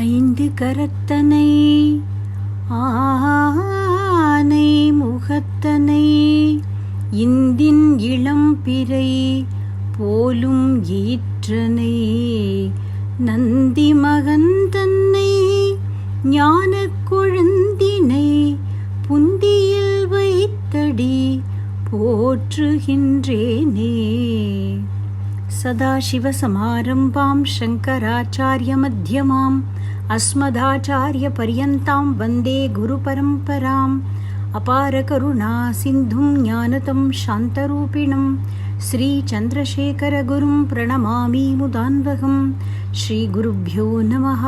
ஐந்து கரத்தனை ஆனை முகத்தனை இந்தின் இளம்பிறை போலும் ஈற்றனை நந்தி மகந்தன்னை ஞானக் கொழுந்தினை புந்தியில் வைத்தடி போற்றுகின்றேனே. சதாசிவசமாரம்பாம் சங்கராச்சார்ய மத்யமாம் அஸ்மதாச்சார்ய பர்யந்தாம் வந்தே குரு பரம்பராம். அபார கருணா சிந்தும் ஞானதம் சாந்தரூபிணம் ஸ்ரீ சந்திரசேகர குரும் பிரணமாமி முதான்வகம். ஸ்ரீ குருப்யோ நமஹ.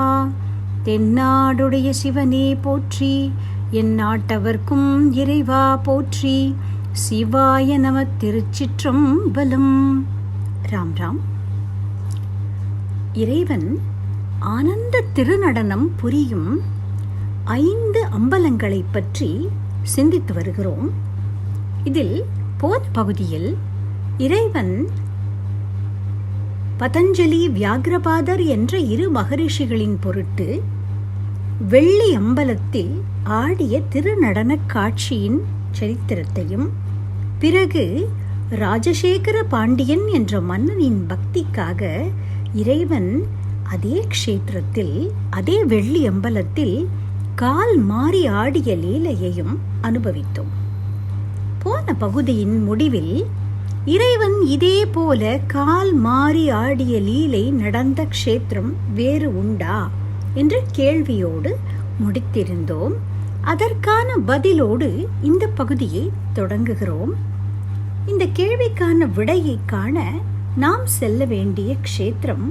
தென்னாடுடைய சிவனே போற்றி, என் நாட்டவர்க்கும் இறைவா போற்றி. சிவாய நம. திருச்சிற்றம்பலம். ராம் ராம். இறைவன் ஆனந்த திருநடனம் புரியும் 5 அம்பலங்களை பற்றி சிந்தித்து வருகிறோம். இதில் போன பகுதியில் இறைவன் பதஞ்சலி வியாகிரபாதர் என்ற 2 மகரிஷிகளின் பொருட்டு வெள்ளி அம்பலத்தில் ஆடிய திருநடன காட்சியின் சரித்திரத்தையும், பிறகு ராஜசேகர பாண்டியன் என்ற மன்னனின் பக்திக்காக இறைவன் அதே க்ஷேத்திரத்தில் அதே வெள்ளி அம்பலத்தில் கால் மாறி ஆடிய லீலையையும் அனுபவித்தோம். போன பகுதியின் முடிவில் இறைவன் இதே போல கால் மாறி ஆடிய லீலை நடந்த க்ஷேத்திரம் வேறு உண்டா என்ற கேள்வியோடு முடித்திருந்தோம். அதற்கான பதிலோடு இந்த பகுதியை தொடங்குகிறோம். இந்த கேள்விக்கான விடையை காண நாம் செல்ல வேண்டிய க்ஷேத்திரம்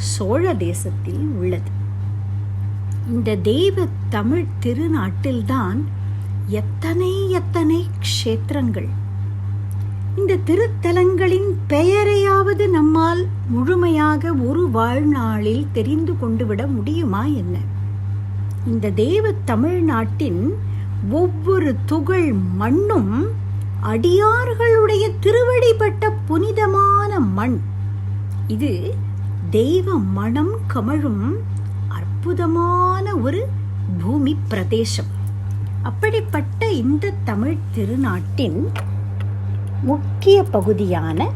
சோழ தேசத்தில் உள்ளது. இந்த தெய்வ தமிழ் திருநாட்டில்தான் எத்தனை க்ஷேத்திரங்கள். இந்த திருத்தலங்களின் பெயரையாவது நம்மால் முழுமையாக ஒரு வாழ்நாளில் தெரிந்து கொண்டு விட முடியுமா என்ன? இந்த தெய்வ தமிழ்நாட்டின் ஒவ்வொரு துகள் மண்ணும் அடியார்களுடைய திருவடிப்பட்ட புனிதமான மண். இது தெய்வ மனம் கமழும் அற்புதமான ஒரு பூமி பிரதேசம். அப்படிப்பட்ட இந்த தமிழ் திருநாட்டின் முக்கிய பகுதியான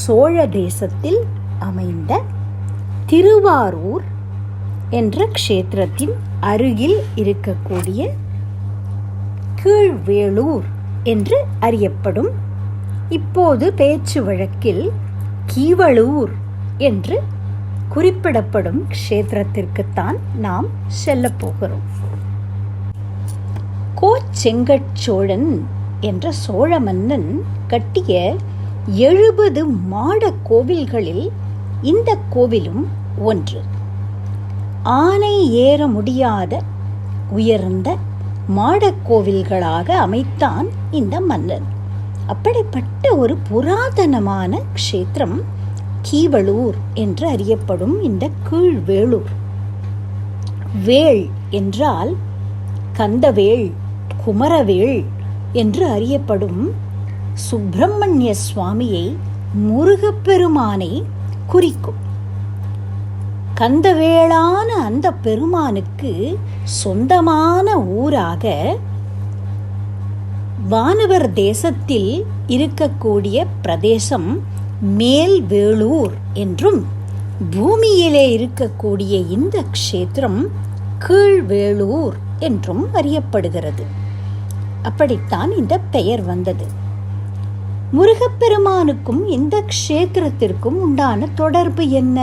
சோழ தேசத்தில் அமைந்த திருவாரூர் என்ற க்ஷேத்திரத்தின் அருகில் இருக்கக்கூடிய கீழ்வேளூர் என்று அறியப்படும், இப்போது பேச்சு வழக்கில் கீவளூர் என்று குறிப்பிடப்படும் க்ஷேத்திரத்திற்குத்தான் நாம் செல்ல போகிறோம். கோச்செங்கட்சோழன் என்ற சோழ மன்னன் கட்டிய 70 மாட கோவில்களில் இந்த கோவிலும் ஒன்று. ஆனை ஏற முடியாத உயர்ந்த மாடக்கோவில்களாக அமைத்தான் இந்த மன்னன். அப்படிப்பட்ட ஒரு புராதனமான க்ஷேத்திரம் கீவளூர் என்று அறியப்படும் இந்த கீழ்வேளூர். வேள் என்றால் கந்தவேள், குமரவேள் என்று அறியப்படும் சுப்பிரமணிய சுவாமியை, முருகப்பெருமானை குறிக்கும். கந்தவேளான அந்த பெருமானுக்கு சொந்தமான ஊராக வானவர் தேசத்தில் இருக்கக்கூடிய பிரதேசம் மேல்வேளூர் என்றும், பூமியிலே இருக்கக்கூடிய இந்த க்ஷேத்திரம் கீழ்வேளூர் என்றும் அறியப்படுகிறது. அப்படித்தான் இந்த பெயர் வந்தது. முருகப்பெருமானுக்கும் இந்த க்ஷேத்திரத்திற்கும் உண்டான தொடர்பு என்ன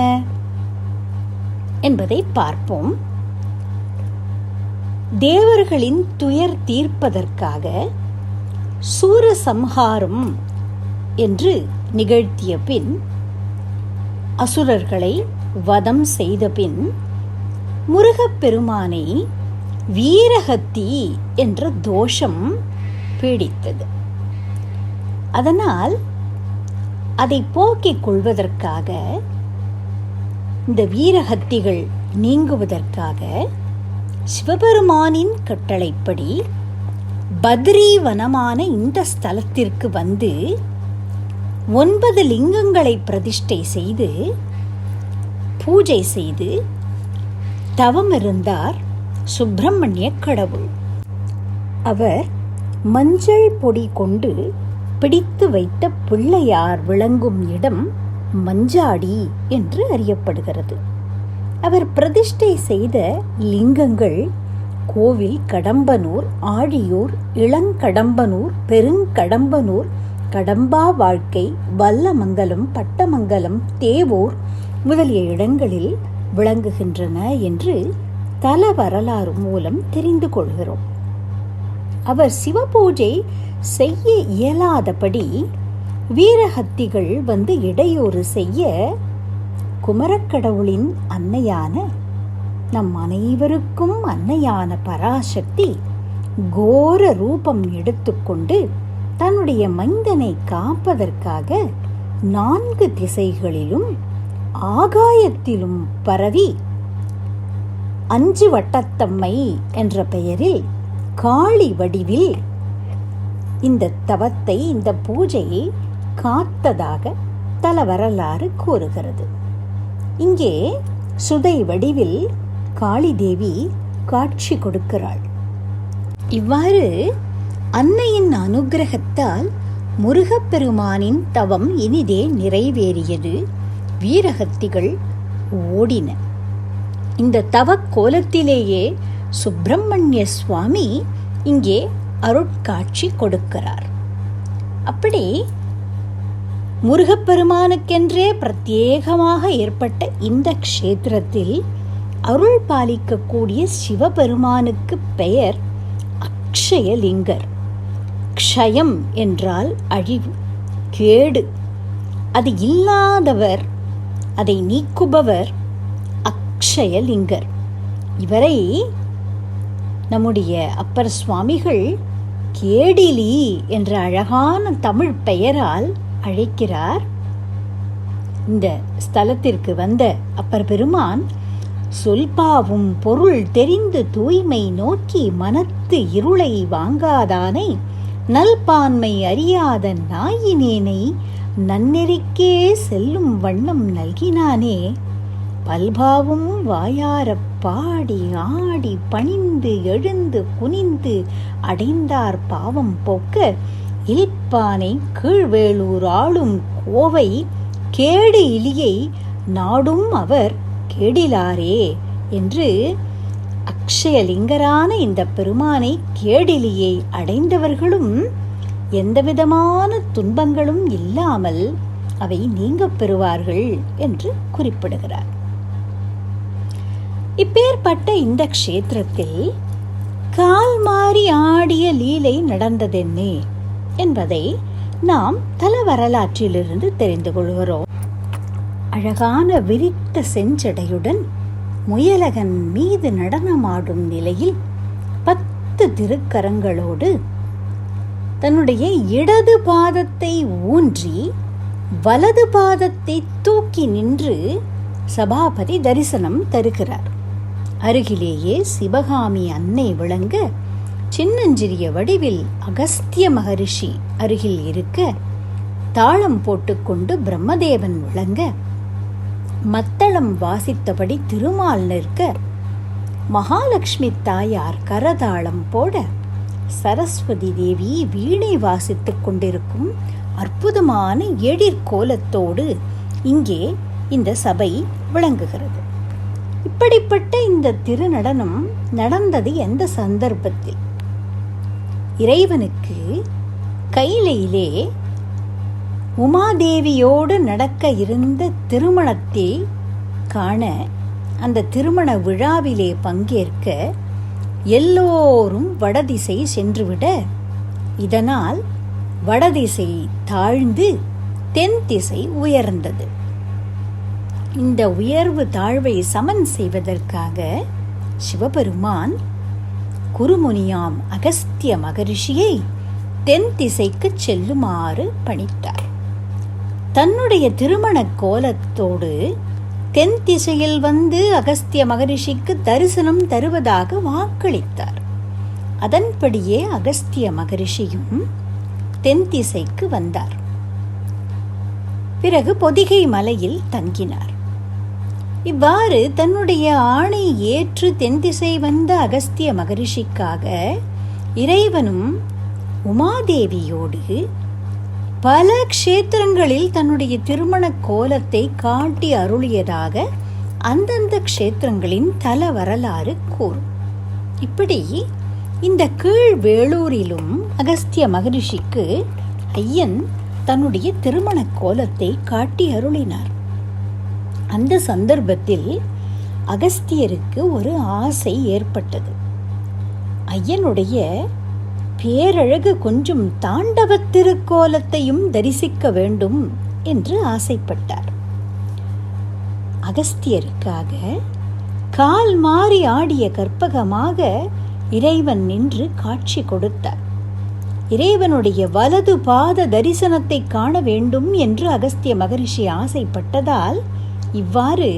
என்பதை பார்ப்போம். தேவர்களின் துயர் தீர்ப்பதற்காக சூரசம்ஹாரம் என்று நிகழ்த்திய பின், அசுரர்களை வதம் செய்த பின், முருகப்பெருமானை வீரஹத்தி என்ற தோஷம் பீடித்தது. அதனால் அதை போக்கிக் கொள்வதற்காக, இந்த வீரஹத்திகள் நீங்குவதற்காக சிவபெருமானின் கட்டளைப்படி பத்ரீவனமான இந்த ஸ்தலத்திற்கு வந்து 9 லிங்கங்களை பிரதிஷ்டை செய்து பூஜை செய்து தவம் இருந்தார் சுப்பிரமணிய கடவுள். அவர் மஞ்சள் பொடி கொண்டு பிடித்து வைத்த பிள்ளையார் விளங்கும் இடம் மஞ்சாடி என்று அறியப்படுகிறது. அவர் பிரதிஷ்டை செய்த லிங்கங்கள் கோவில் கடம்பனூர், ஆழியூர், இளங்கடம்பனூர், பெருங்கடம்பனூர், கடம்பா வாழ்க்கை, வல்லமங்கலம், பட்டமங்கலம், தேவூர் முதலிய இடங்களில் விளங்குகின்றன என்று தல வரலாறு மூலம் தெரிந்து கொள்கிறோம். அவர் சிவபூஜை செய்ய இயலாதபடி வீரஹத்திகள் வந்து இடையூறு செய்ய குமரக்கடவுளின் அன்னையான, நம் அனைவருக்கும் அன்னையான பராசக்தி கோர ரூபம் எடுத்துக்கொண்டு தன்னுடைய மைந்தனை காப்பதற்காக 4 திசைகளிலும் ஆகாயத்திலும் பரவி 5 வட்டத்தம்மை என்ற பெயரில் காளி வடிவில் இந்த தவத்தை, இந்த பூஜையை காத்ததாக தல வரலாறு கூறுகிறது. இங்கே சுதை வடிவில் காளி தேவி காட்சி கொடுக்கிறாள். இவ்வாறு அன்னையின் அனுக்கிரகத்தால் முருகப்பெருமானின் தவம் இனிதே நிறைவேறியது. வீரஹத்திகள் ஓடின. இந்த தவ கோலத்திலேயே சுப்பிரமணிய சுவாமி இங்கே அருட்காட்சி கொடுக்கிறார். அப்படி முருகப்பெருமானுக்கென்றே பிரத்யேகமாக ஏற்பட்ட இந்த க்ஷேத்திரத்தில் அருள் பாலிக்கக்கூடிய சிவபெருமானுக்கு பெயர் அக்ஷயலிங்கர். க்ஷயம் என்றால் அழிவு, கேடு. அது இல்லாதவர், அதை நீக்குபவர் அக்ஷயலிங்கர். இவரை நம்முடைய அப்பர் சுவாமிகள் கேடிலி என்ற அழகான தமிழ் பெயரால் அழைக்கிறார். இந்த ஸ்தலத்திற்கு வந்த அப்பர் பெருமான் சொல்பாவும் பொருள் தெரிந்து தூய்மை நோக்கி மனத்து இருளை வாங்காதானை நல்பான்மை அறியாத நாயினேனை நன்னெறிக்கே செல்லும் வண்ணம் நல்கினானே, பல்பாவும் வாயாரப் பாடி ஆடி பணிந்து எழுந்து குனிந்து அடைந்தார் பாவம் போக்க இல்பானை கீழ்வேளூர் ஆளும் கோவை கேடு இலியை நாடும் அவர் கேடிலாரே என்று அக்ஷயலிங்கரான இந்த பெருமானை கேடிலியை அடைந்தவர்களும் எந்தவிதமான துன்பங்களும் இல்லாமல் அவை நீங்கப் பெறுவார்கள் என்று குறிப்பிடுகிறார். இப்பேற்பட்ட இந்த க்ஷேத்திரத்தில் கால் மாறி ஆடிய லீலை நடந்ததென்னே என்பதை நாம் தல வரலாற்றிலிருந்து தெரிந்து கொள்கிறோம். அழகான விரித்த செஞ்சடையுடன் முயலகன் மீது நடனமாடும் நிலையில் 10 திருக்கரங்களோடு தன்னுடைய இடது பாதத்தை ஊன்றி வலது பாதத்தை தூக்கி நின்று சபாபதி தரிசனம் தருகிறார். அருகிலேயே சிவகாமி அன்னை விளங்க, சின்னஞ்சிறிய வடிவில் அகஸ்திய மகரிஷி அருகில் இருக்க, தாளம் போட்டுக்கொண்டு பிரம்மதேவன் விளங்க, மத்தளம் வாசித்தபடி திருமால் நிற்க, மகாலட்சுமி தாயார் கரதாளம் போட, சரஸ்வதி தேவி வீணை வாசித்துக் கொண்டிருக்கும் அற்புதமான எழிற்கோலத்தோடு இங்கே இந்த சபை விளங்குகிறது. இப்படிப்பட்ட இந்த திருநடனம் நடந்தது எந்த சந்தர்ப்பத்தில்? இறைவனுக்கு கைலையிலே உமாதேவியோடு நடக்க இருந்த திருமணத்தை காண, அந்த திருமண விழாவிலே பங்கேற்க எல்லோரும் வடதிசை சென்றுவிட, இதனால் வடதிசை தாழ்ந்து தென் திசை உயர்ந்தது. இந்த உயர்வு தாழ்வை சமன் செய்வதற்காக சிவபெருமான் குருமுனியாம் அகஸ்திய மகரிஷியை தென் திசைக்கு செல்லுமாறு பணித்தார். தன்னுடைய திருமண கோலத்தோடு தென் திசையில் வந்து அகஸ்திய மகரிஷிக்கு தரிசனம் தருவதாக வாக்களித்தார். அதன்படியே அகஸ்திய மகரிஷியும் தென் திசைக்கு வந்தார். பிறகு பொதிகை மலையில் தங்கினார். இவ்வாறு தன்னுடைய ஆணை ஏற்று தென்திசை வந்த அகஸ்திய மகரிஷிக்காக இறைவனும் உமாதேவியோடு பல க்ஷேத்திரங்களில் தன்னுடைய திருமண கோலத்தை காட்டி அருளியதாக அந்தந்த க்ஷேத்திரங்களின் தல வரலாறு கூறும். இப்படி இந்த கீழ் வேளூரிலும் அகஸ்திய மகரிஷிக்கு ஐயன் தன்னுடைய திருமண கோலத்தை காட்டி அருளினார். அந்த சந்தர்ப்பத்தில் அகஸ்தியருக்கு ஒரு ஆசை ஏற்பட்டது. ஐயனுடைய பேரழகு கொஞ்சம் தாண்டவ திருக்கோலத்தையும் தரிசிக்க வேண்டும் என்று ஆசைப்பட்டார். அகஸ்தியருக்காக கால் மாறி ஆடிய கற்பகமாக இறைவன் நின்று காட்சி கொடுத்தார். இறைவனுடைய வலது பாத தரிசனத்தை காண வேண்டும் என்று அகஸ்திய மகரிஷி ஆசைப்பட்டதால் இவ்வாறு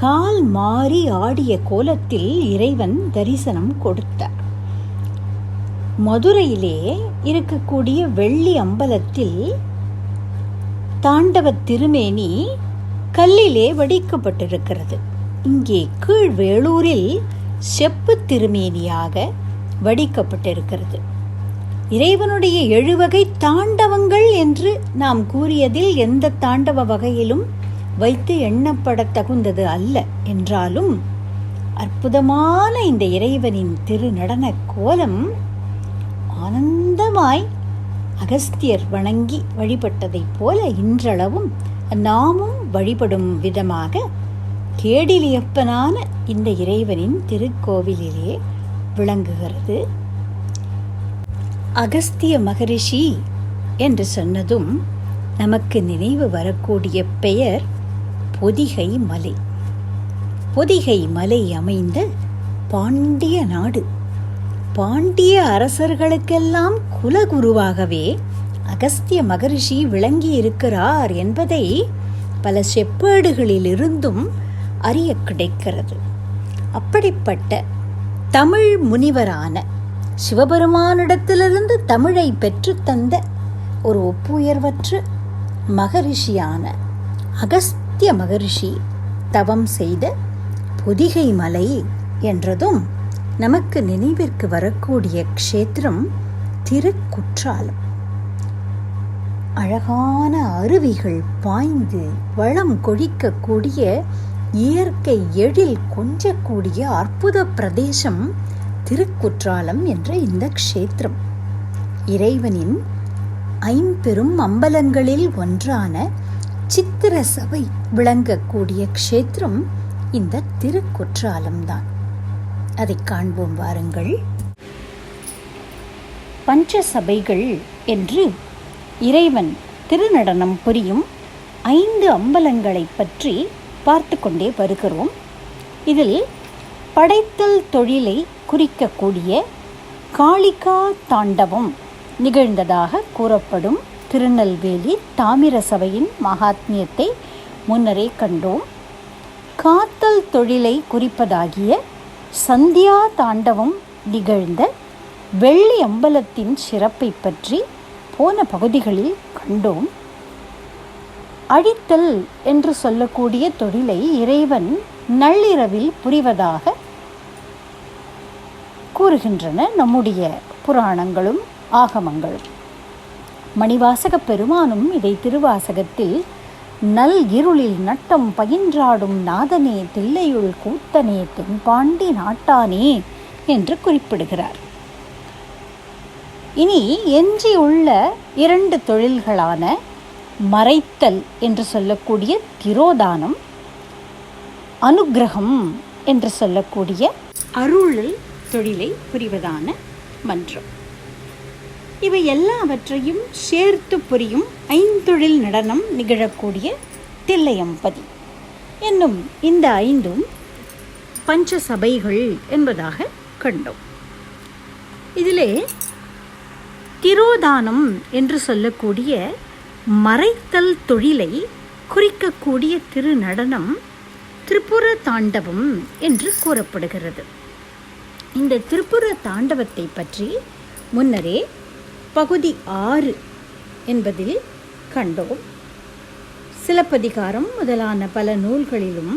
கால் மாறி ஆடிய கோலத்தில் இறைவன் தரிசனம் கொடுத்தார். மதுரையிலே இருக்கக்கூடிய வெள்ளி அம்பலத்தில் தாண்டவ திருமேனி கல்லிலே வடிக்கப்பட்டிருக்கிறது. இங்கே கீழ் வேளூரில் செப்பு திருமேனியாக வடிக்கப்பட்டிருக்கிறது. இறைவனுடைய 7 வகை தாண்டவங்கள் என்று நாம் கூறியதில் எந்த தாண்டவ வகையிலும் வைத்து எண்ணப்பட தகுந்தது அல்ல என்றாலும் அற்புதமான இந்த இறைவனின் திருநடன கோலம் ஆனந்தமாய் அகஸ்தியர் வணங்கி வழிபட்டதைப் போல இன்றளவும் நாமும் வழிபடும் விதமாக கேடிலியப்பனான இந்த இறைவனின் திருக்கோவிலிலே விளங்குகிறது. அகஸ்திய மகரிஷி என்று சொன்னதும் நமக்கு நினைவு வரக்கூடிய பெயர் பொதிகை மலை. பொதிகை மலை அமைந்த பாண்டிய நாடு. பாண்டிய அரசர்களுக்கெல்லாம் குலகுருவாகவே அகஸ்திய மகரிஷி விளங்கி இருக்கிறார் என்பதை பல செப்பேடுகளிலிருந்தும் அறிய கிடைக்கிறது. அப்படிப்பட்ட தமிழ் முனிவரான சிவபெருமானிடத்திலிருந்து தமிழை பெற்று தந்த ஒரு ஒப்புயர்வற்ற மகரிஷியான அகஸ்திய மகரிஷி தவம் செய்த பொதிகை மலை என்றதும் நமக்கு நினைவிற்கு வரக்கூடிய க்ஷேத்திரம் திருக்குற்றாலம். அழகான அருவிகள் பாய்ந்து வளம் கொழிக்கக்கூடிய இயற்கை எழில் கொஞ்சக்கூடிய அற்புத பிரதேசம் திருக்குற்றாலம் என்ற இந்த க்ஷேத்திரம். இறைவனின் 5 பெரும் அம்பலங்களில் ஒன்றான சித்திர சபை விளங்கக்கூடிய க்ஷேத்திரம் இந்த திருக்குற்றாலம்தான். அதை காண்போம் வாருங்கள். பஞ்சசபைகள் என்று இறைவன் திருநடனம் புரியும் 5 அம்பலங்களை பற்றி பார்த்து கொண்டே வருகிறோம். இதில் படைத்தல் தொழிலை குறிக்கக்கூடிய காளிகா தாண்டவம் நிகழ்ந்ததாக கூறப்படும் திருநெல்வேலி தாமிர சபையின் மகாத்மியத்தை முன்னரே கண்டோம். காத்தல் தொழிலை குறிப்பதாகிய சந்தியா தாண்டவம் நிகழ்ந்த வெள்ளி அம்பலத்தின் சிறப்பை பற்றி போன பகுதிகளில் கண்டோம். அழித்தல் என்று சொல்லக்கூடிய தொழிலை இறைவன் நள்ளிரவில் புரிவதாக கூறுகின்றன நம்முடைய புராணங்களும் ஆகமங்களும். மணிவாசக பெருமானும் இதை திருவாசகத்தில் நல் இருளில் நட்டம் பயின்றாடும் நாதனே தில்லையுள் கூத்தனே தென்பாண்டி நாட்டானே என்று குறிப்பிடுகிறார். இனி எஞ்சியுள்ள 2 தொழில்களான மறைத்தல் என்று சொல்லக்கூடிய திரோதானம், அனுக்கிரகம் என்று சொல்லக்கூடிய அருள் தொழிலை புரிவதான மன்றம், இவை எல்லாவற்றையும் சேர்த்து புரியும் 5 தொழில் நடனம் நிகழக்கூடிய தில்லையம்பதி என்னும் இந்த 5ம் பஞ்சசபைகள் என்பதாக கண்டோம். இதிலே திரோதானம் என்று சொல்லக்கூடிய மறைத்தல் தொழிலை குறிக்கக்கூடிய திருநடனம் திரிபுர தாண்டவம் என்று கூறப்படுகிறது. இந்த திரிபுர தாண்டவத்தை பற்றி முன்னரே பகுதி 6 என்பதில் கண்டோம். சிலப்பதிகாரம் முதலான பல நூல்களிலும்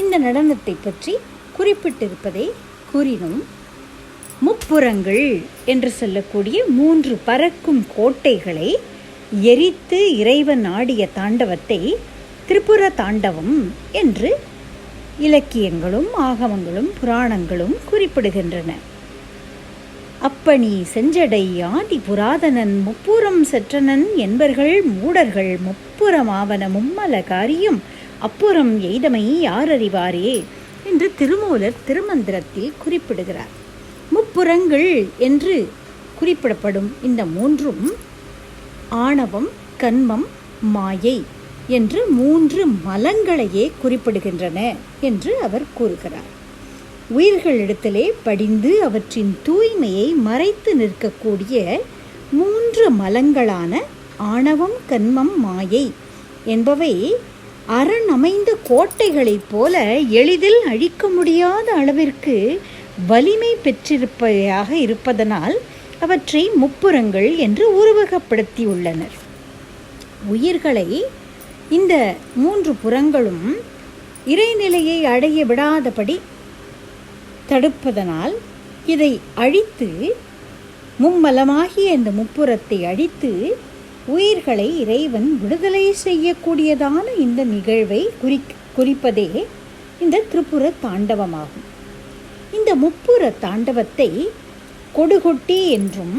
இந்த நடனத்தை பற்றி குறிப்பிட்டிருப்பதை கூறினோம். முப்புறங்கள் என்று சொல்லக்கூடிய 3 பறக்கும் கோட்டைகளை எரித்து இறைவன் ஆடிய தாண்டவத்தை திரிபுர தாண்டவம் என்று இலக்கியங்களும் ஆகமங்களும் புராணங்களும் குறிப்பிடுகின்றன. அப்பனி செஞ்சடை ஆதி புராதனன் முப்புறம் செற்றனன் என்பர்கள் மூடர்கள் முப்புறமாவன மும்மல காரியம் அப்புறம் எய்தமை யார் அறிவாரே என்று திருமூலர் திருமந்திரத்தில் குறிப்பிடுகிறார். முப்புறங்கள் என்று குறிப்பிடப்படும் இந்த 3ம் ஆணவம், கன்மம், மாயை என்று 3 மலங்களையே குறிப்பிடுகின்றன என்று அவர் கூறுகிறார். உயிர்களிடத்திலே படிந்து அவற்றின் தூய்மையை மறைத்து நிற்கக்கூடிய 3 மலங்களான ஆணவம், கன்மம், மாயை என்பவை அரணமைந்த கோட்டைகளைப் போல எளிதில் அழிக்க முடியாத அளவிற்கு வலிமை பெற்றிருப்பதாக இருப்பதனால் அவற்றை முப்புறங்கள் என்று உருவகப்படுத்தியுள்ளனர். உயிர்களை இந்த 3 புறங்களும் இறைநிலையை அடைய விடாதபடி தடுப்பதனால் இதை அழித்து மும்மலமாகிய இந்த முப்புறத்தை அழித்து உயிர்களை இறைவன் விடுதலை செய்யக்கூடியதான இந்த நிகழ்வை குறிப்பதே இந்த திரிபுர தாண்டவமாகும். இந்த முப்புர தாண்டவத்தை கொடுகொட்டி என்றும்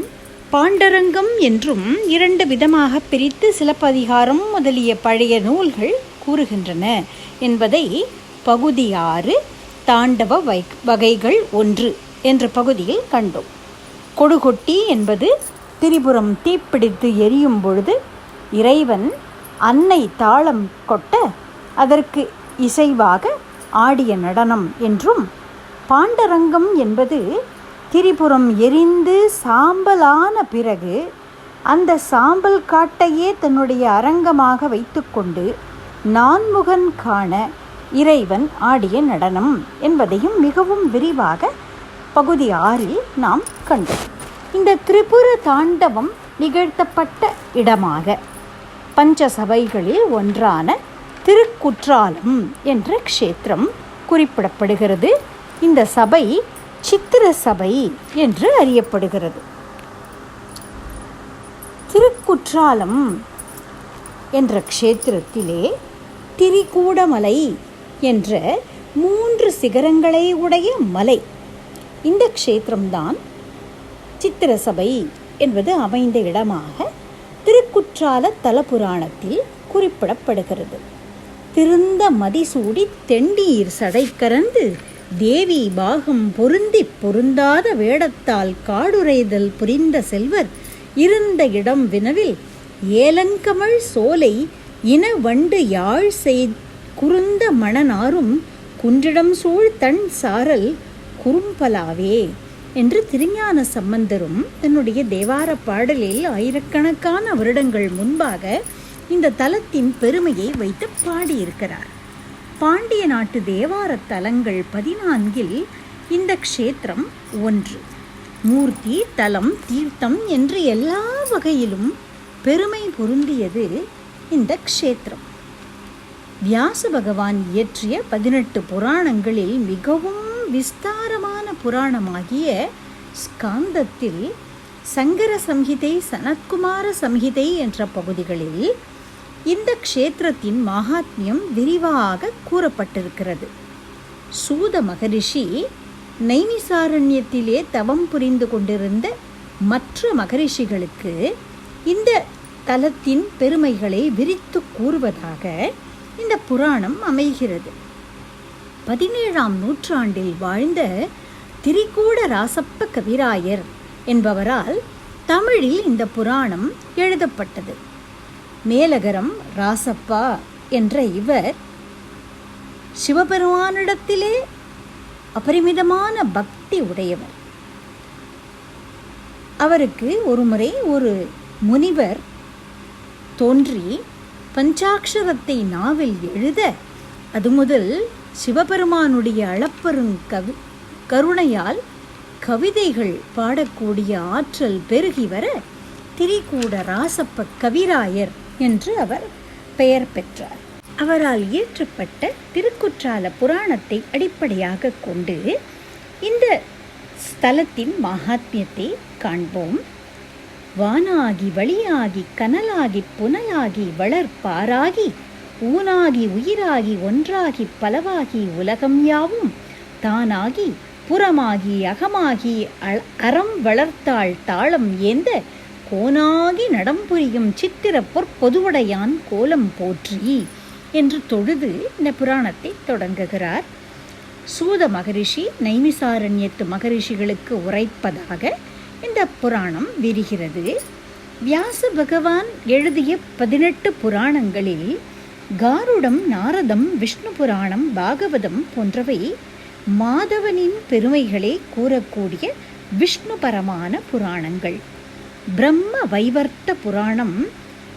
பாண்டரங்கம் என்றும் 2 விதமாக பிரித்து சிலப்பதிகாரம் முதலிய பழைய நூல்கள் கூறுகின்றன என்பதை பகுதி 6 தாண்டவ வகைகள் 1 என்ற பகுதியில் கண்டோம். கொடுகொட்டி என்பது திரிபுரம் தீப்பிடித்து எரியும் பொழுது இறைவன் அன்னை தாளம் கொட்ட அதற்கு இசைவாக ஆடிய நடனம் என்றும், பாண்டரங்கம் என்பது திரிபுரம் எரிந்து சாம்பலான பிறகு அந்த சாம்பல் காட்டையே தன்னுடைய அரங்கமாக வைத்துக்கொண்டு நான்முகன் காண இறைவன் ஆடிய நடனம் என்பதையும் மிகவும் விரிவாக பகுதி 6 நாம் கண்டோம். இந்த திரிபுர தாண்டவம் நிகழ்த்தப்பட்ட இடமாக பஞ்சசபைகளில் ஒன்றான திருக்குற்றாலம் என்ற க்ஷேத்திரம் குறிப்பிடப்படுகிறது. இந்த சபை சித்திர சபை என்று அறியப்படுகிறது. திருக்குற்றாலம் என்ற க்ஷேத்திரத்திலே திரிகூடமலை என்ற 3 சிகரங்களை உடைய மலை. இந்த க்ஷேத்திரம்தான் சித்திர சபை என்பது அமைந்த இடமாக திருக்குற்றால தலபுராணத்தில் குறிப்பிடப்படுகிறது. திருந்த மதிசூடி தெண்டீர் சடை கரந்து தேவி பாகம் பொருந்தி பொருந்தாத வேடத்தால் காடுரைதல் புரிந்த செல்வர் இருந்த இடம் வினவில் ஏலங்கமழ் சோலை இன வண்டு யாழ் குறுந்த மணனாரும் குன்றிடம் சூழ் தன் சாரல் குறும்பலாவே என்று திருஞான சம்பந்தரும் தன்னுடைய தேவார பாடலில் ஆயிரக்கணக்கான வருடங்கள் முன்பாக இந்த தலத்தின் பெருமையை வைத்து பாடியிருக்கிறார். பாண்டிய நாட்டு தேவார தலங்கள் 14 இந்த க்ஷேத்திரம் 1. மூர்த்தி, தலம், தீர்த்தம் என்று எல்லா வகையிலும் பெருமை பொருந்தியது இந்த க்ஷேத்திரம். வியாச பகவான் இயற்றிய 18 புராணங்களில் மிகவும் விஸ்தாரமான புராணமாகிய ஸ்காந்தத்தில் சங்கர சம்ஹிதை, சனத்குமார சம்ஹிதை என்ற பகுதிகளில் இந்த க்ஷேத்திரத்தின் மகாத்மியம் விரிவாக கூறப்பட்டிருக்கிறது. சூத மகரிஷி நைமிசாரண்யத்திலே தவம் புரிந்து கொண்டிருந்த மற்ற மகரிஷிகளுக்கு இந்த தலத்தின் பெருமைகளை விரித்து கூறுவதாக இந்த புராணம் அமைகிறது. 17ஆம் நூற்றாண்டில் வாழ்ந்த திரிகூட ராசப்ப கவிராயர் என்பவரால் தமிழில் இந்த புராணம் எழுதப்பட்டது. மேலகரம் ராசப்பா என்ற இவர் சிவபெருமானிடத்திலே அபரிமிதமான பக்தி உடையவர். அவருக்கு ஒருமுறை ஒரு முனிவர் தோன்றி பஞ்சாட்சரத்தை நாவில் எழுத அது முதல் சிவபெருமானுடைய அளப்பெரும் கருணையால் கவிதைகள் பாடக்கூடிய ஆற்றல் பெருகி வர திரிகூட ராசப்ப கவிராயர் என்று அவர் பெயர் பெற்றார். அவரால் இயற்றப்பட்ட திருக்குற்றால புராணத்தை அடிப்படையாக கொண்டு இந்த ஸ்தலத்தின் மகாத்மியத்தை காண்போம். வானாகி வழியாகி கனலாகி புனலாகி வளர்ப்பாராகி ஊனாகி உயிராகி ஒன்றாகி பலவாகி உலகம் யாவும் தானாகி புறமாகி அகமாகி அறம் வளர்த்தாள் தாளம் ஏந்த கோனாகி நடம்புரியும் சித்திர பொற்பொதுவுடையான் கோலம் போற்றி என்று தொழுது இந்த புராணத்தை தொடங்குகிறார். சூத மகரிஷி நைமிசாரண்யத்து மகரிஷிகளுக்கு உரைப்பதாக இந்த புராணம் விரிகிறது. வியாச பகவான் எழுதிய 18 புராணங்களில் காருடம், நாரதம், விஷ்ணு புராணம், பாகவதம் போன்றவை மாதவனின் பெருமைகளை கூறக்கூடிய விஷ்ணுபரமான புராணங்கள். பிரம்ம வைவர்த்த புராணம்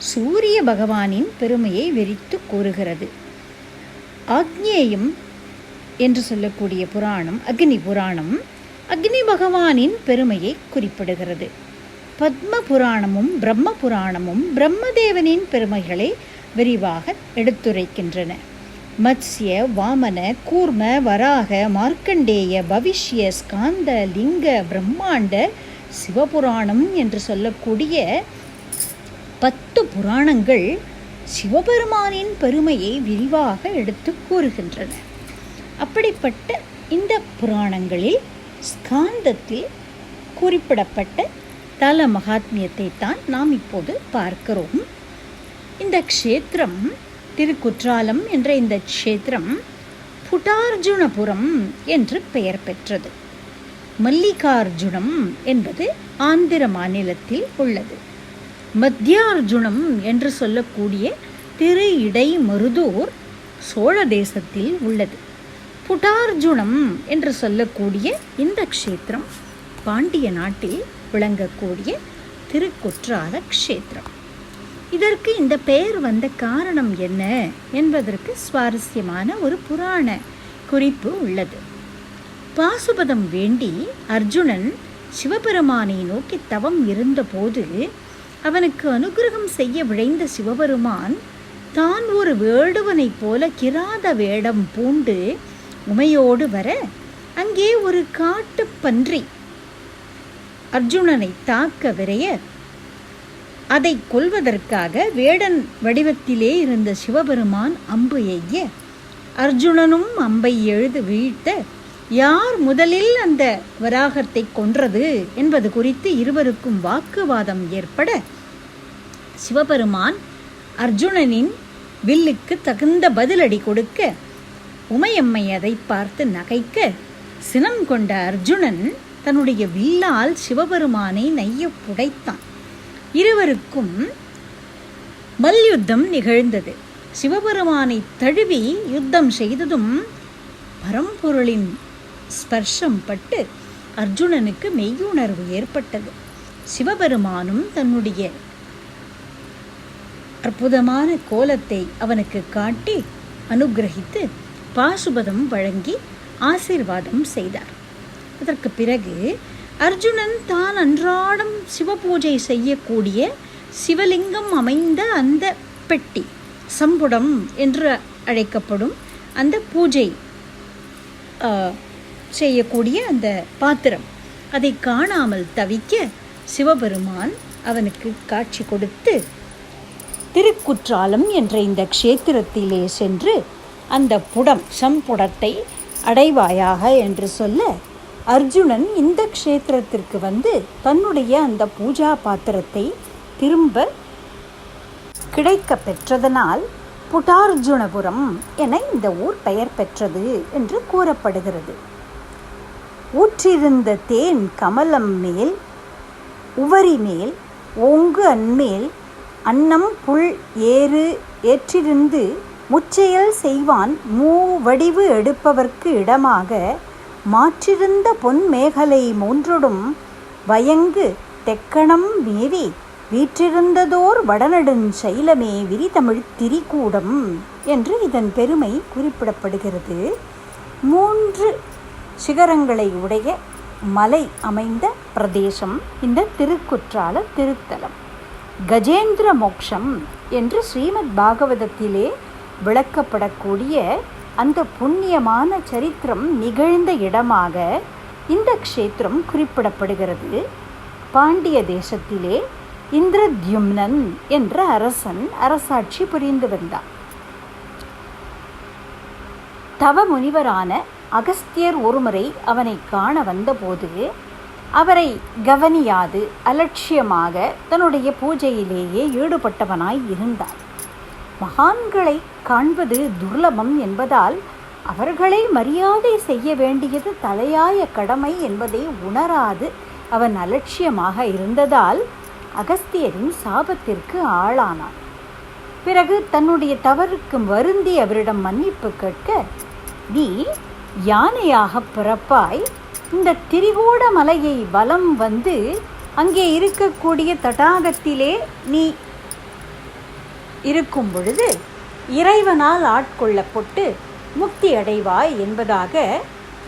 சூரிய பகவானின் பெருமையை விரித்து கூறுகிறது. ஆக்ஞேயம் என்று சொல்லக்கூடிய புராணம் அக்னி புராணம் அக்னி பகவானின் பெருமையை குறிப்பிடுகிறது. பத்ம புராணமும் பிரம்ம புராணமும் பிரம்மதேவனின் பெருமைகளை விரிவாக எடுத்துரைக்கின்றன. மத்ஸ்ய, வாமன, கூர்ம, வராக, மார்க்கண்டேய, பவிஷ்ய, ஸ்காந்த, லிங்க, பிரம்மாண்ட, சிவபுராணம் என்று சொல்லக்கூடிய 10 புராணங்கள் சிவபெருமானின் பெருமையை விரிவாக எடுத்து கூறுகின்றன. அப்படிப்பட்ட இந்த புராணங்களில் ஸ்காந்தத்தில் குறிப்பிடப்பட்ட தல மகாத்மியத்தை தான் நாம் இப்போது பார்க்கிறோம். இந்த க்ஷேத்திரம், திருக்குற்றாலம் என்ற இந்த க்ஷேத்திரம் புட்டார்ஜுனபுரம் என்று பெயர் பெற்றது. மல்லிகார்ஜுனம் என்பது ஆந்திர மாநிலத்தில் உள்ளது. மத்தியார்ஜுனம் என்று சொல்லக்கூடிய திரு இடை மருதூர் சோழ தேசத்தில் உள்ளது. புட்டார்ஜுனம் என்று சொல்லக்கூடிய இந்த க்ஷேத்திரம் பாண்டிய நாட்டில் விளங்கக்கூடிய திருக்குற்றால க்ஷேத்திரம். இதற்கு இந்த பெயர் வந்த காரணம் என்ன என்பதற்கு சுவாரஸ்யமான ஒரு புராண குறிப்பு உள்ளது. பாசுபதம் வேண்டி அர்ஜுனன் சிவபெருமானை நோக்கி தவம் இருந்தபோது அவனுக்கு அனுகிரகம் செய்ய விழைந்த சிவபெருமான் தான் ஒரு வேடுவனைப் போல கிராத வேடம் பூண்டு உமையோடு வர அங்கே ஒரு காட்டுப் பன்றி அர்ஜுனனை தாக்க விரைய அதை கொல்வதற்காக வேடன் வடிவத்திலே இருந்த சிவபெருமான் அம்பு எய்ய அர்ஜுனனும் அம்பை எழுது வீழ்த்த யார் முதலில் அந்த வராகத்தை கொன்றது என்பது குறித்து இருவருக்கும் வாக்குவாதம் ஏற்பட சிவபெருமான் அர்ஜுனனின் வில்லுக்கு தகுந்த பதிலடி கொடுக்க உமையம்மை அதை பார்த்து நகைக்க சினம் கொண்ட அர்ஜுனன் தன்னுடைய வில்லால் சிவபெருமானை நைய புடைத்தான். இருவருக்கும் மல்யுத்தம் நிகழ்ந்தது. சிவபெருமானை தழுவி யுத்தம் செய்ததும் பரம்பொருளின் ஸ்பர்ஷம் பட்டு அர்ஜுனனுக்கு மெய்யுணர்வு ஏற்பட்டது. சிவபெருமானும் தன்னுடைய அற்புதமான கோலத்தை அவனுக்கு காட்டி அனுகிரகித்து பாசுபதம் வழங்கி ஆசீர்வாதம் செய்தார். அதற்கு பிறகு அர்ஜுனன் தான் அன்றாடம் சிவபூஜை செய்யக்கூடிய சிவலிங்கம் அமைந்த அந்த பெட்டி, சம்புடம் என்று அழைக்கப்படும் அந்த பூஜை செய்யக்கூடிய அந்த பாத்திரம், அதை காணாமல் தவிக்க சிவபெருமான் அவனுக்கு காட்சி கொடுத்து திருக்குற்றாலம் என்ற இந்த க்ஷேத்திரத்திலே சென்று அந்த புடம், சம்புடத்தை அடைவாயாக என்று சொல்ல அர்ஜுனன் இந்த க்ஷேத்திரத்திற்கு வந்து தன்னுடைய அந்த பூஜா பாத்திரத்தை திரும்ப கிடைக்க பெற்றதனால் புட்டார்ஜுனபுரம் என இந்த ஊர் பெயர் பெற்றது என்று கூறப்படுகிறது. ஊற்றிருந்த தேன் கமலம் மேல் உவரி மேல் ஓங்கு அன்மேல் அன்னம் புல் ஏறு ஏற்றிருந்து முச்செயல் செய்வான் மூவடிவு எடுப்பவர்க்கு இடமாக மாற்றிருந்த பொன் மேகலை மூன்றொடும் வயங்கு தெக்கணம் மேவி வீற்றிருந்ததோர் வடநெடுஞ்சைலமே விரிதமிழ் திரிகூடம் என்று இதன் பெருமை குறிப்பிடப்படுகிறது. 3 சிகரங்களை உடைய மலை அமைந்த பிரதேசம் இந்த திருக்குற்றால திருத்தலம். கஜேந்திர மோக்ஷம் என்று ஸ்ரீமத் பாகவதத்திலே விளக்கப்படக்கூடிய அந்த புண்ணியமான சரித்திரம் நிகழ்ந்த இடமாக இந்த க்ஷேத்திரம் குறிப்பிடப்படுகிறது. பாண்டிய தேசத்திலே இந்திரத்யும்னன் என்ற அரசன் அரசாட்சி புரிந்து வந்தான். தவ முனிவரான அகஸ்தியர் ஒருமுறை அவனை காண வந்தபோது அவரை கவனியாது அலட்சியமாக தன்னுடைய பூஜையிலேயே ஈடுபட்டவனாய் இருந்தான். மகான்களை காண்பது துர்லபம் என்பதால் அவர்களை மரியாதை செய்ய வேண்டியது தலையாய கடமை என்பதை உணராது அவன் அலட்சியமாக இருந்ததால் அகஸ்தியரின் சாபத்திற்கு ஆளானான். பிறகு தன்னுடைய தவறுக்கு வருந்தி அவரிடம் மன்னிப்பு கேட்க, நீ யானையாக பிறப்பாய், இந்த திரிகூட மலையை வலம் வந்து அங்கே இருக்கக்கூடிய தடாகத்திலே நீ இருக்கும் பொழுது இறைவனால் ஆட்கொள்ளப்பட்டு முக்தி அடைவாய் என்பதாக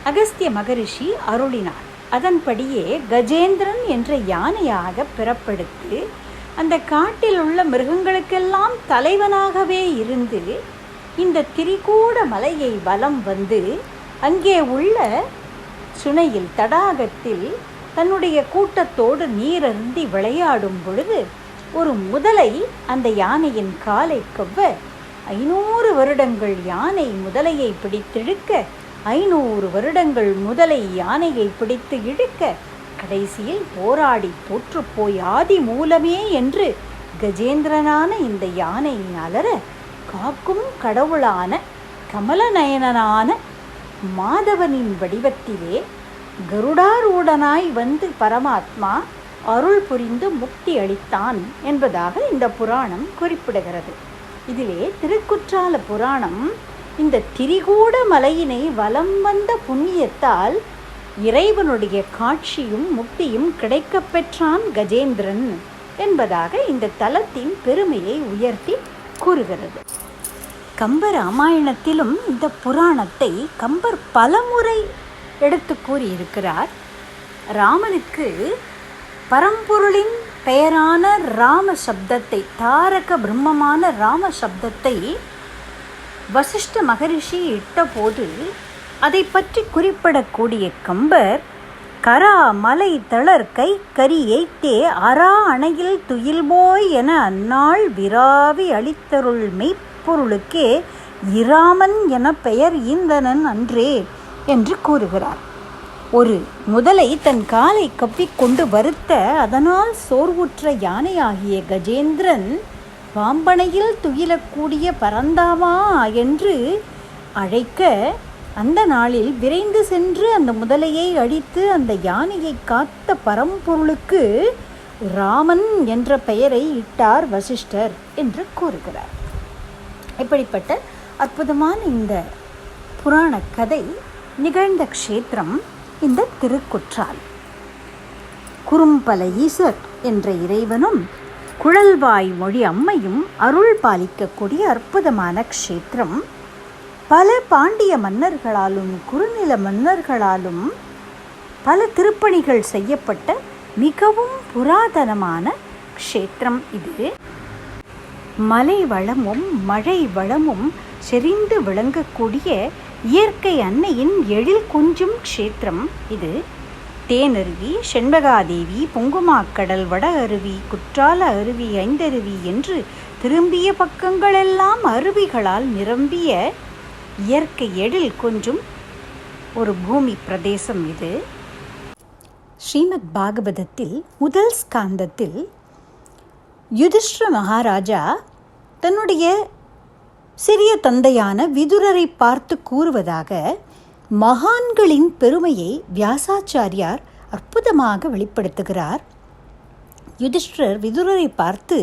அகஸ்திய மகரிஷி அருளினார். அதன்படியே கஜேந்திரன் என்ற யானையாக பிறப்பெடுத்து அந்த காட்டில் உள்ள மிருகங்களுக்கெல்லாம் தலைவனாகவே இருந்து இந்த திரிகூட மலையை வலம் வந்து அங்கே உள்ள சுனையில் தடாகத்தில் தன்னுடைய கூட்டத்தோடு நீரருந்தி விளையாடும் பொழுது ஒரு முதலை அந்த யானையின் காலை கவ்வ 500 வருடங்கள் யானை முதலையை பிடித்திழுக்க, 500 வருடங்கள் முதலை யானையை பிடித்து இழுக்க, கடைசியில் போராடி தோற்றுப்போய் ஆதி மூலமே என்று கஜேந்திரனான இந்த யானையின் அலற காக்கும் கடவுளான கமலநயனான மாதவனின் வடிவத்திலே கருடாரூடனாய் வந்து பரமாத்மா அருள் புரிந்து முக்தி அளித்தான் என்பதாக இந்த புராணம் குறிப்பிடுகிறது. இதிலே திருக்குற்றால புராணம் இந்த திரிகூட மலையினை வலம் வந்த புண்ணியத்தால் இறைவனுடைய காட்சியும் முக்தியும் கிடைக்கப் பெற்றான் கஜேந்திரன் என்பதாக இந்த தலத்தின் பெருமையை உயர்த்தி கூறுகிறது. கம்ப ராமாயணத்திலும் இந்த புராணத்தை கம்பர் பலமுறை எடுத்து கூறியிருக்கிறார். ராமனுக்கு பரம்பொருளின் பெயரான ராம சப்தத்தை, தாரக பிரம்மமான ராம சப்தத்தை வசிஷ்ட மகரிஷி இட்டபோது அதை பற்றி குறிப்பிடக்கூடிய கம்பர், கரா மலை தளர் கை கரியைத்தே அரா அணையில் துயில்போய் என அந்நாள் விராவி அளித்தருள் மெய்ப்பொருளுக்கே இராமன் என பெயர் ஈந்தனன் அன்றே என்று கூறுகிறார். ஒரு முதலை தன் காலை கவ்விக்கொண்டு வருத்த அதனால் சோர்வுற்ற யானையாகிய கஜேந்திரன் பாம்பனையில் துயிலக்கூடிய பரந்தாமா என்று அழைக்க, அந்த நாளில் விரைந்து சென்று அந்த முதலையை அடித்து அந்த யானையை காத்த பரம்பொருளுக்கு ராமன் என்ற பெயரை இட்டார் வசிஷ்டர் என்று கூறுகிறார். இப்படிப்பட்ட அற்புதமான இந்த புராண கதை நிகழ்ந்த க்ஷேத்திரம் இந்த திருக்குற்றால். குறும்பல ஈசர் என்ற இறைவனும் குழல்வாய் மொழி அம்மையும் அருள் பாலிக்கக்கூடிய அற்புதமான க்ஷேத்திரம். பல பாண்டிய மன்னர்களாலும் குறுநில மன்னர்களாலும் பல திருப்பணிகள் செய்யப்பட்ட மிகவும் புராதனமான க்ஷேத்திரம் இது. மலை வளமும் மழை வளமும் செறிந்து விளங்கக்கூடிய இயற்கை அன்னையின் எழில் கொஞ்சும் க்ஷேத்திரம் இது. தேனருவி, செண்பகாதேவி, பொங்குமாக்கடல், வட அருவி, குற்றால அருவி, ஐந்தருவி என்று திரும்பிய பக்கங்களெல்லாம் அருவிகளால் நிரம்பிய இயற்கை எழில் கொஞ்சும் ஒரு பூமி பிரதேசம் இது. ஸ்ரீமத் பாகவதத்தில் முதல் ஸ்காந்தத்தில் யுதிஷ்டிர மகாராஜா தன்னுடைய சிறிய தந்தையான விதுரரை பார்த்து கூறுவதாக மகான்களின் பெருமையை வியாசாச்சாரியார் அற்புதமாக வெளிப்படுத்துகிறார். யுதிஷ்டிரர் விதுரரை பார்த்து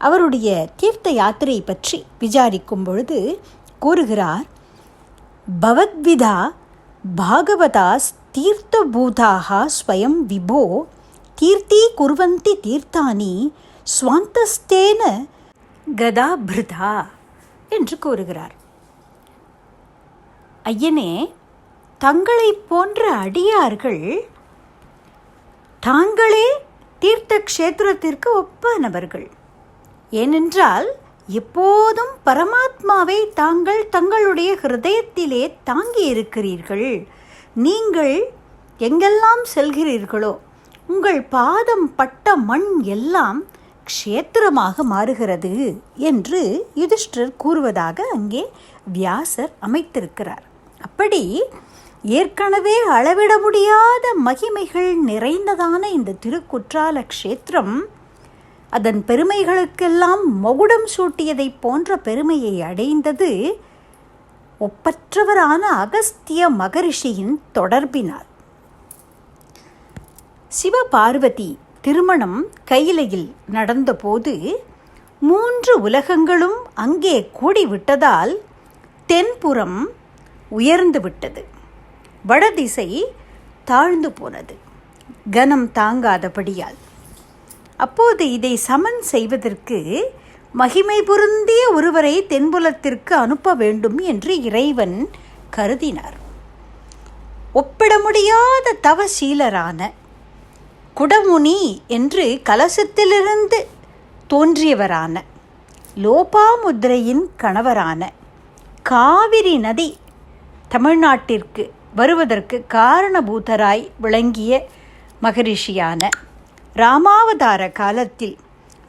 அவருடைய தீர்த்த யாத்திரை பற்றி விசாரிக்கும் பொழுது கூறுகிறார், பவத்விதா பாகவதாஸ் தீர்த்தபூதாக ஸ்வயம் விபோ தீர்த்தி குர்வந்தி தீர்த்தானி ஸ்வாந்தஸ்தேன கதாபிருதா என்று கூறுகிறார். ஐயனே, தங்களை போன்ற அடியார்கள் தாங்களே தீர்த்த க்ஷேத்திரத்திற்கு ஒப்பானவர்கள். ஏனென்றால் எப்போதும் பரமாத்மாவை தாங்கள் தங்களுடைய ஹிருதயத்திலே தாங்கி இருக்கிறீர்கள். நீங்கள் எங்கெல்லாம் செல்கிறீர்களோ உங்கள் பாதம் பட்ட மண் எல்லாம் க்ஷேத்திரமாக மாறுகிறது என்று யுதிஷ்டிரர் கூறுவதாக அங்கே வியாசர் அமைத்திருக்கிறார். அப்படி ஏற்கனவே அளவிட முடியாத மகிமைகள் நிறைந்ததான இந்த திருக்குற்றால க்ஷேத்திரம் அதன் பெருமைகளுக்கெல்லாம் மகுடம் சூட்டியதைப் போன்ற பெருமையை அடைந்தது ஒப்பற்றவரான அகஸ்திய மகரிஷியின் தொடர்பினால். சிவபார்வதி திருமணம் கையிலையில் நடந்தபோது 3 உலகங்களும் அங்கே கூடிவிட்டதால் தென்புறம் உயர்ந்து விட்டது, வடதிசை தாழ்ந்து போனது கனம் தாங்காதபடியால். அப்போது இதை சமன் செய்வதற்கு மகிமை பொருந்திய ஒருவரை தென்புலத்திற்கு அனுப்ப வேண்டும் என்று இறைவன் கருதினார். ஒப்பிட முடியாத தவசீலரான குடமுனி என்று கலசத்திலிருந்து தோன்றியவரான லோபாமுத்ரையின் கணவரான காவிரி நதி தமிழ்நாட்டிற்கு வருவதற்கு காரணபூதராய் விளங்கிய மகரிஷியான ராமாவதார காலத்தில்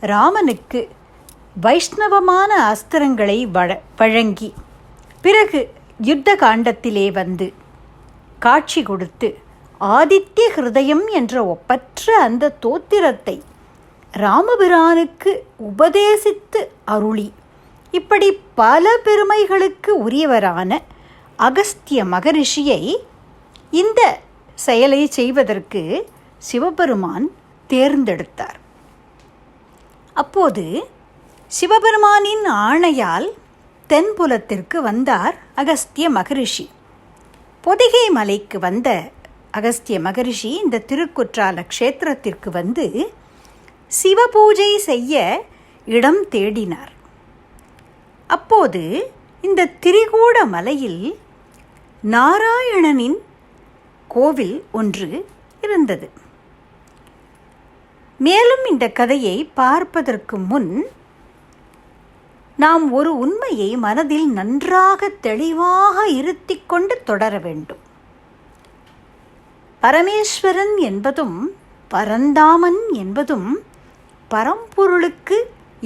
ராமனுக்கு வைஷ்ணவமான அஸ்திரங்களை வழங்கி பிறகு யுத்த காண்டத்திலே வந்து காட்சி கொடுத்து ஆதித்ய ஹிருதயம் என்ற ஒப்பற்ற அந்த தோத்திரத்தை ராமபிரானுக்கு உபதேசித்து அருளி இப்படி பல பெருமைகளுக்கு உரியவரான அகஸ்திய மகரிஷியை இந்த செயலை செய்வதற்கு சிவபெருமான் தேர்ந்தெடுத்தார். அப்போது சிவபெருமானின் ஆணையால் தென்புலத்திற்கு வந்தார் அகஸ்திய மகரிஷி. பொதிகை மலைக்கு வந்த அகஸ்திய மகரிஷி இந்த திருக்குற்றால க்ஷேத்திரத்திற்கு வந்து சிவபூஜை செய்ய இடம் தேடினார். அப்போது இந்த திரிகூட மலையில் நாராயணனின் கோவில் ஒன்று இருந்தது. மேலும் இந்த கதையை பார்ப்பதற்கு முன் நாம் ஒரு உண்மையை மனதில் நன்றாக தெளிவாக இருத்திக் கொண்டு தொடர வேண்டும். பரமேஸ்வரன் என்பதும் பரந்தாமன் என்பதும் பரம்பொருளுக்கு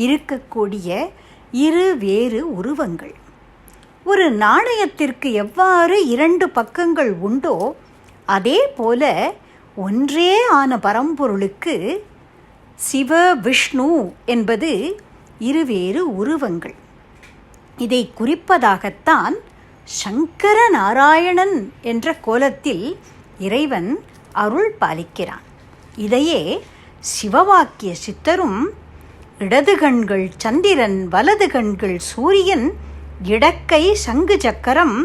இருக்கக்கூடிய இரு வேறு உருவங்கள். ஒரு நாணயத்திற்கு எவ்வாறு 2 பக்கங்கள் உண்டோ அதே போல ஒன்றே ஆன பரம்பொருளுக்கு சிவ விஷ்ணு என்பது இருவேறு உருவங்கள். இதை குறிப்பதாகத்தான் சங்கர நாராயணன் என்ற கோலத்தில் இறைவன் அருள் பாலிக்கிறான். இதையே சிவவாக்கிய சித்தரும் இடது கண்கள் சந்திரன், வலது கண்கள் சூரியன், இடக்கை சங்கு சக்கரம்,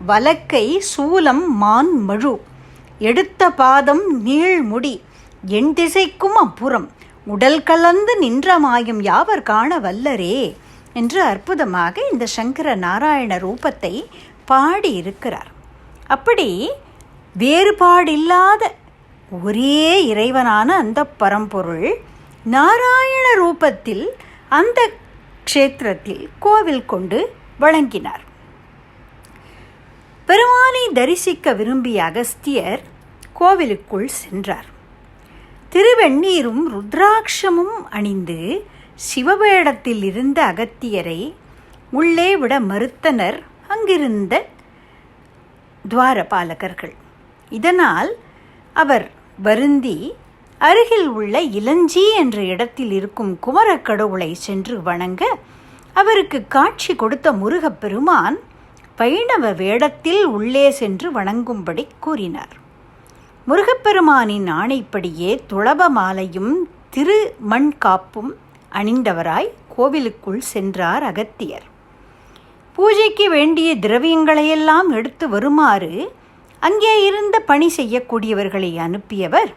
வலக்கை சூலம் மான் மழு, எடுத்த பாதம் நீள்முடி, எண் திசைக்கும் அப்புறம் உடல் கலந்து நின்ற மாயம் யாவர் காண வல்லரே என்று அற்புதமாக இந்த சங்கர நாராயண ரூபத்தை பாடியிருக்கிறார். அப்படி வேறுபாடில்லாத ஒரே இறைவனான அந்த பரம்பொருள் நாராயண ரூபத்தில் அந்த க்ஷேத்திரத்தில் கோவில் கொண்டு வழங்கினார். பெருமானை தரிசிக்க விரும்பிய அகஸ்தியர் கோவிலுக்குள் சென்றார். திருவெண்ணீரும் ருத்ராட்சமும் அணிந்து சிவவேடத்தில் இருந்த அகத்தியரை உள்ளே விட மறுத்தனர் அங்கிருந்த துவாரபாலகர்கள். இதனால் அவர் வருந்தி அருகில் உள்ள இளஞ்சி என்ற இடத்தில் இருக்கும் குமரக்கடவுளை சென்று வணங்க அவருக்கு காட்சி கொடுத்த முருகப்பெருமான் வைணவ வேடத்தில் உள்ளே சென்று வணங்கும்படி கூறினார். முருகப்பெருமானின் ஆணைப்படியே துளப மாலையும் திரு மண் காப்பும் அணிந்தவராய் கோவிலுக்குள் சென்றார் அகத்தியர். பூஜைக்கு வேண்டிய திரவியங்களையெல்லாம் எடுத்து வருமாறு அங்கே இருந்த பணி செய்யக்கூடியவர்களை அனுப்பியவர்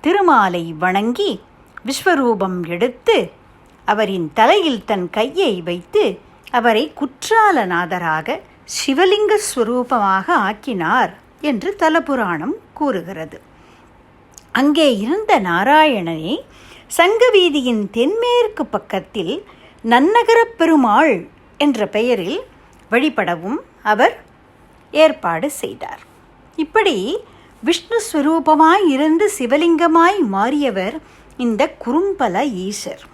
திருமாலை வணங்கி விஸ்வரூபம் எடுத்து அவரின் தலையில் தன் கையை வைத்து அவரை குற்றாலநாதராக சிவலிங்க ஸ்வரூபமாக ஆக்கினார் என்று தலபுராணம் கூறுகிறது. அங்கே இருந்த நாராயணனை சங்கவீதியின் தென்மேற்கு பக்கத்தில் நன்னகரப் பெருமாள் என்ற பெயரில் வழிபடவும் அவர் ஏற்பாடு செய்தார். இப்படி விஷ்ணு ஸ்வரூபமாய் இருந்து சிவலிங்கமாய் மாறியவர் இந்த குறும்பல ஈசர்.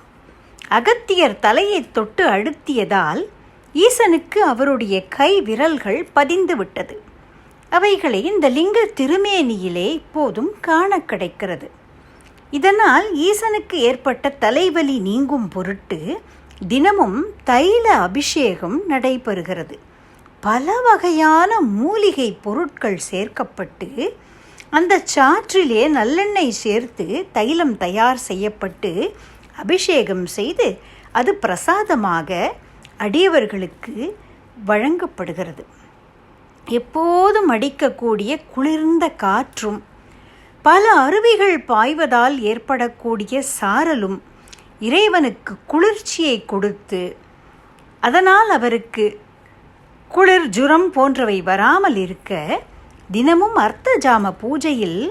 அகத்தியர் தலையை தொட்டு அழுத்தியதால் ஈசனுக்கு அவருடைய கை விரல்கள் பதிந்து விட்டது. அவைகளை இந்த லிங்க திருமேனியிலே இப்போதும் காண கிடைக்கிறது. இதனால் ஈசனுக்கு ஏற்பட்ட தலைவலி நீங்கும் பொருட்டு தினமும் தைல அபிஷேகம் நடைபெறுகிறது. பல வகையான மூலிகை பொருட்கள் சேர்க்கப்பட்டு அந்த சாற்றிலே நல்லெண்ணெய் சேர்த்து தைலம் தயார் செய்யப்பட்டு அபிஷேகம் செய்து அது பிரசாதமாக அடியவர்களுக்கு வழங்கப்படுகிறது. எப்போதும் அடிக்கக்கூடிய குளிர்ந்த காற்றும் பல அருவிகள் பாய்வதால் ஏற்படக்கூடிய சாரலும் இறைவனுக்கு குளிர்ச்சியை கொடுத்து அதனால் அவருக்கு குளிர் ஜுரம் போன்றவை வராமல் இருக்க தினமும் அர்த்தஜாம பூஜையில்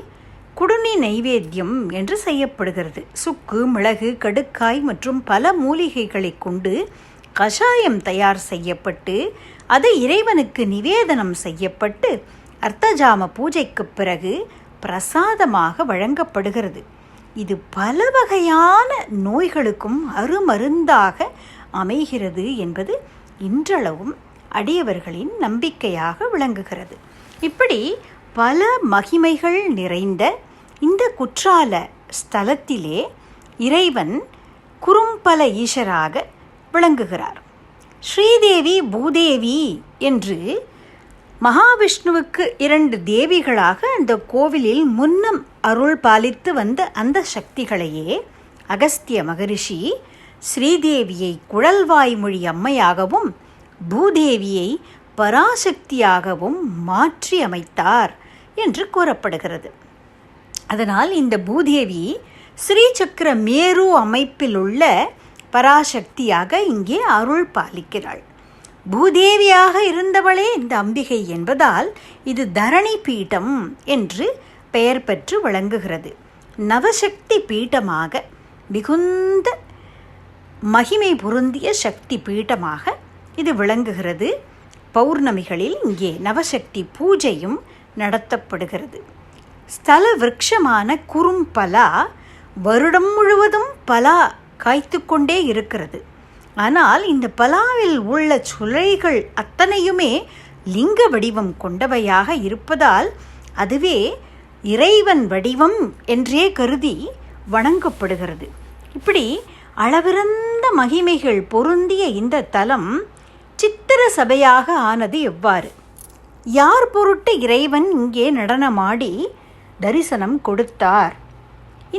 குடுமி நைவேத்தியம் என்று செய்யப்படுகிறது. சுக்கு, மிளகு, கடுக்காய் மற்றும் பல மூலிகைகளை கொண்டு கஷாயம் தயார் செய்யப்பட்டு அது இறைவனுக்கு நிவேதனம் செய்யப்பட்டு அர்த்தஜாம பூஜைக்கு பிறகு பிரசாதமாக வழங்கப்படுகிறது. இது பல வகையான நோய்களுக்கும் அருமருந்தாக அமைகிறது என்பது இன்றளவும் அடியவர்களின் நம்பிக்கையாக விளங்குகிறது. இப்படி பல மகிமைகள் நிறைந்த இந்த குற்றால ஸ்தலத்திலே இறைவன் குறும்பல ஈசராக விளங்குகிறார். ஸ்ரீதேவி, பூதேவி என்று மகாவிஷ்ணுவுக்கு 2 தேவிகளாக அந்த கோவிலில் முன்னம் அருள் பாலித்து வந்த அந்த சக்திகளையே அகஸ்திய மகரிஷி ஸ்ரீதேவியை குழல்வாய்மொழி அம்மையாகவும் பூதேவியை பராசக்தியாகவும் மாற்றி அமைத்தார் என்று கூறப்படுகிறது. அதனால் இந்த பூதேவி ஸ்ரீசக்கர மேரு அமைப்பில் உள்ள பராசக்தியாக இங்கே அருள் பாலிக்கிறாள். பூதேவியாக இருந்தவளே இந்த அம்பிகை என்பதால் இது தரணி பீடம் என்று பெயர் பெற்று விளங்குகிறது. நவசக்தி பீட்டமாக மிகுந்த மகிமை பொருந்திய சக்தி பீட்டமாக இது விளங்குகிறது. பௌர்ணமிகளில் இங்கே நவசக்தி பூஜையும் நடத்தப்படுகிறது. ஸ்தல விருட்சமான குறும்பலா வருடம் முழுவதும் பலா காய்த்து கொண்டே இருக்கிறது. ஆனால் இந்த பலாவில் உள்ள சுளைகள் அத்தனையுமே லிங்க வடிவம் கொண்டவையாக இருப்பதால் அதுவே இறைவன் வடிவம் என்றே கருதி வணங்கப்படுகிறது. இப்படி அளவிறந்த மகிமைகள் பொருந்திய இந்த தலம் சித்திர சபையாக ஆனது எவ்வாறு? யார் பொருட்டு இறைவன் இங்கே நடனமாடி தரிசனம் கொடுத்தார்?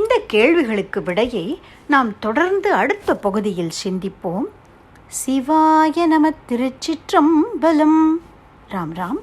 இந்த கேள்விகளுக்கு விடையை நாம் தொடர்ந்து அடுத்த பகுதியில் சிந்திப்போம். சிவாய நம. திருச்சிற்றம்பலம். ராம் ராம்.